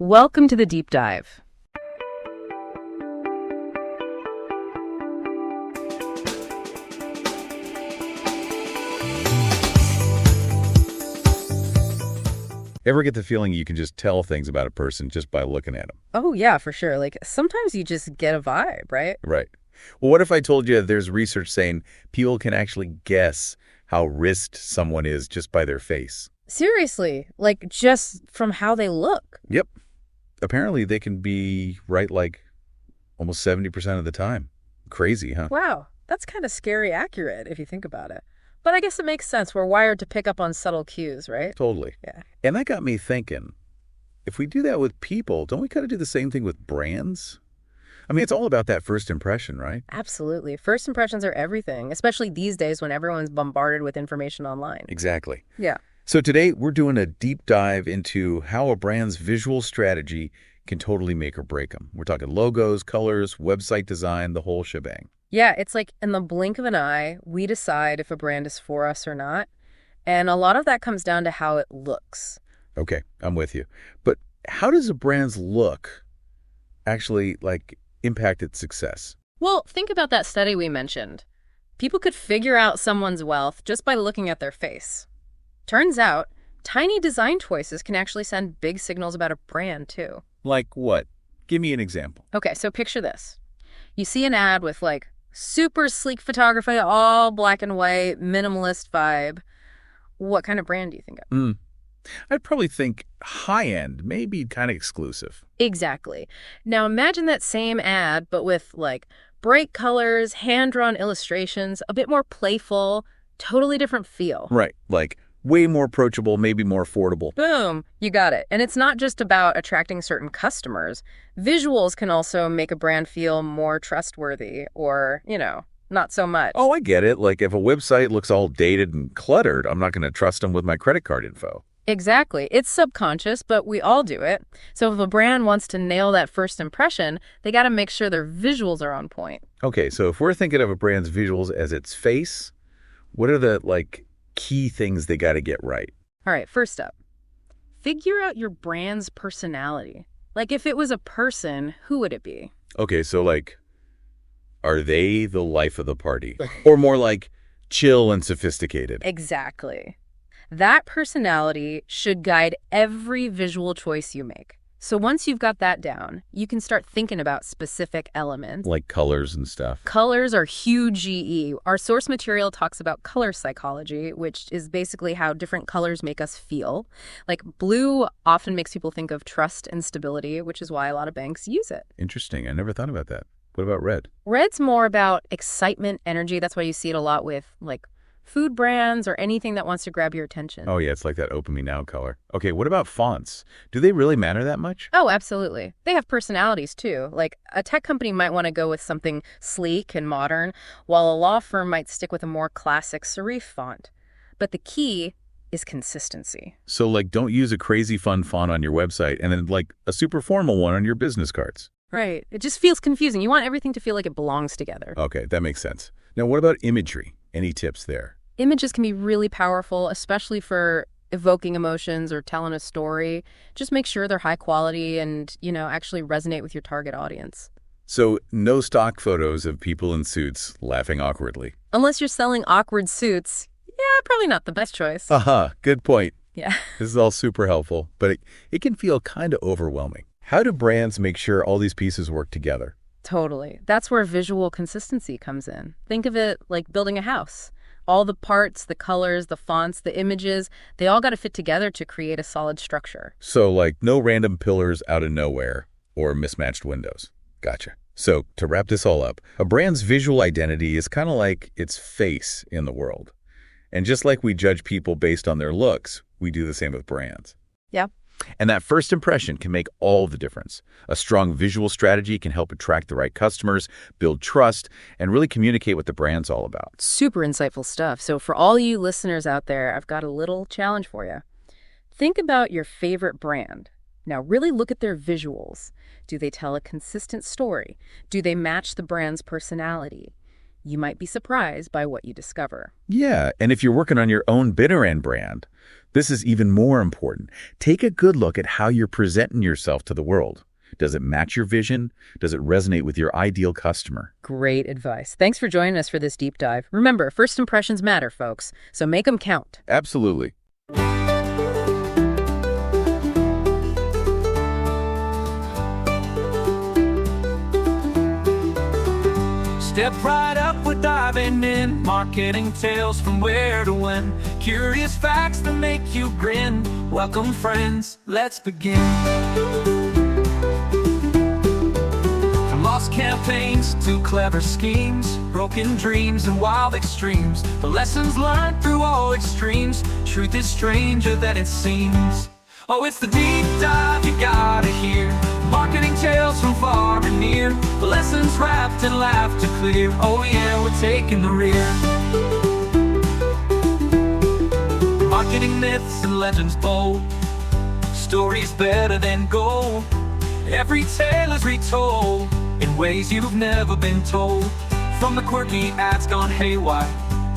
Welcome to the deep dive. Ever get the feeling you can just tell things about a person just by looking at them? Oh, yeah, for sure. Like sometimes you just get a vibe, right? Right. Well, what if I told you there's research saying people can actually guess how wrist someone is just by their face? Seriously, like just from how they look. Yep. Apparently they can be right like almost 70% of the time. Crazy, huh? Wow, that's kind of scary accurate if you think about it. But I guess it makes sense. We're wired to pick up on subtle cues, right? Totally. Yeah. And that got me thinking, if we do that with people, don't we kind of do the same thing with brands? I mean, it's all about that first impression, right? Absolutely. First impressions are everything, especially these days when everyone's bombarded with information online. Exactly. Yeah. So today we're doing a deep dive into how a brand's visual strategy can totally make or break them. We're talking logos, colors, website design, the whole shebang. Yeah, it's like in the blink of an eye, we decide if a brand is for us or not. And a lot of that comes down to how it looks. Okay, I'm with you. But how does a brand's look actually impact its success? Well, think about that study we mentioned. People could figure out someone's wealth just by looking at their face. Turns out, tiny design choices can actually send big signals about a brand, too. Like what? Give me an example. Okay, so picture this. You see an ad with super sleek photography, all black and white, minimalist vibe. What kind of brand do you think of? I'd probably think high-end, maybe kind of exclusive. Exactly. Now imagine that same ad, but with bright colors, hand-drawn illustrations, a bit more playful, totally different feel. Right, like way more approachable, maybe more affordable. Boom, you got it. And it's not just about attracting certain customers. Visuals can also make a brand feel more trustworthy or, not so much. Oh, I get it. Like if a website looks all dated and cluttered, I'm not going to trust them with my credit card info. Exactly. It's subconscious, but we all do it. So if a brand wants to nail that first impression, they got to make sure their visuals are on point. Okay, so if we're thinking of a brand's visuals as its face, what are the key things they got to get right? All right, first up, figure out your brand's personality. Like if it was a person, who would it be? Okay, so are they the life of the party? Or more like chill and sophisticated? Exactly. That personality should guide every visual choice you make. So once you've got that down, you can start thinking about specific elements. Like colors and stuff. Colors are huge GE. Our source material talks about color psychology, which is basically how different colors make us feel. Like blue often makes people think of trust and stability, which is why a lot of banks use it. Interesting. I never thought about that. What about red? Red's more about excitement, energy. That's why you see it a lot with food brands or anything that wants to grab your attention. Oh, yeah, it's like that open me now color. Okay, what about fonts? Do they really matter that much? Oh, absolutely. They have personalities, too. Like, a tech company might want to go with something sleek and modern, while a law firm might stick with a more classic serif font. But the key is consistency. So, don't use a crazy fun font on your website and then, a super formal one on your business cards. Right. It just feels confusing. You want everything to feel like it belongs together. Okay, that makes sense. Now, what about imagery? Any tips there? Images can be really powerful, especially for evoking emotions or telling a story. Just make sure they're high quality and, actually resonate with your target audience. So no stock photos of people in suits laughing awkwardly. Unless you're selling awkward suits, yeah, probably not the best choice. Good point. Yeah. This is all super helpful, but it can feel kind of overwhelming. How do brands make sure all these pieces work together? Totally. That's where visual consistency comes in. Think of it like building a house. All the parts, the colors, the fonts, the images, they all got to fit together to create a solid structure. So no random pillars out of nowhere or mismatched windows. Gotcha. So to wrap this all up, a brand's visual identity is kind of like its face in the world. And just like we judge people based on their looks, we do the same with brands. Yeah. And that first impression can make all the difference. A strong visual strategy can help attract the right customers, build trust, and really communicate what the brand's all about. Super insightful stuff. So for all you listeners out there, I've got a little challenge for you. Think about your favorite brand. Now really look at their visuals. Do they tell a consistent story? Do they match the brand's personality? You might be surprised by what you discover. Yeah, and if you're working on your own bitter end brand, this is even more important. Take a good look at how you're presenting yourself to the world. Does it match your vision? Does it resonate with your ideal customer? Great advice. Thanks for joining us for this deep dive. Remember, first impressions matter, folks, so make them count. Absolutely. Step right up, we're diving in. Marketing tales from where to when. Curious facts that make you grin. Welcome, friends, let's begin. From lost campaigns to clever schemes, broken dreams and wild extremes, the lessons learned through all extremes. Truth is stranger than it seems. Oh, it's the deep dive you gotta hear. Marketing tales from far and near. The lessons wrapped in laughter clear. Oh yeah, we're taking the rear. Marketing myths and legends bold. Stories better than gold. Every tale is retold in ways you've never been told. From the quirky ads gone haywire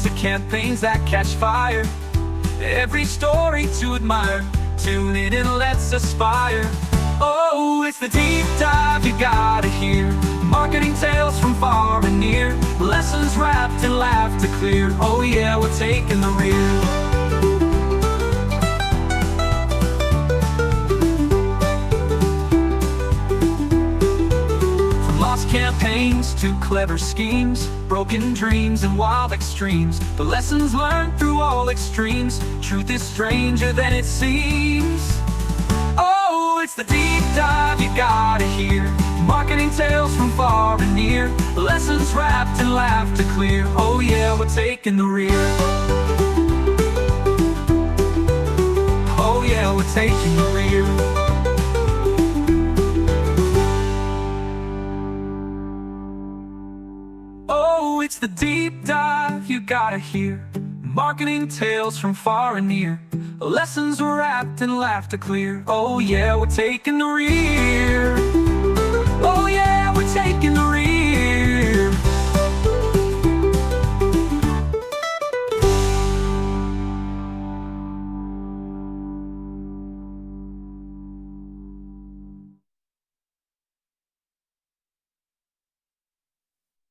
to campaigns that catch fire. Every story to admire. Tune in and let's aspire. Oh, it's the deep dive you gotta hear. Marketing tales from far and near. Lessons wrapped in laughter clear. Oh yeah, we're taking the rear. From lost campaigns to clever schemes, broken dreams and wild extremes, the lessons learned through all extremes. Truth is stranger than it seems. Oh, it's the deep dive you gotta hear. Marketing tales from far and near. Lessons wrapped in laughter clear. Oh yeah, we're taking the rear. Oh yeah, we're taking the rear. Oh, it's the deep dive you gotta hear. Marketing tales from far and near. Lessons wrapped in laughter clear. Oh yeah, we're taking the rear.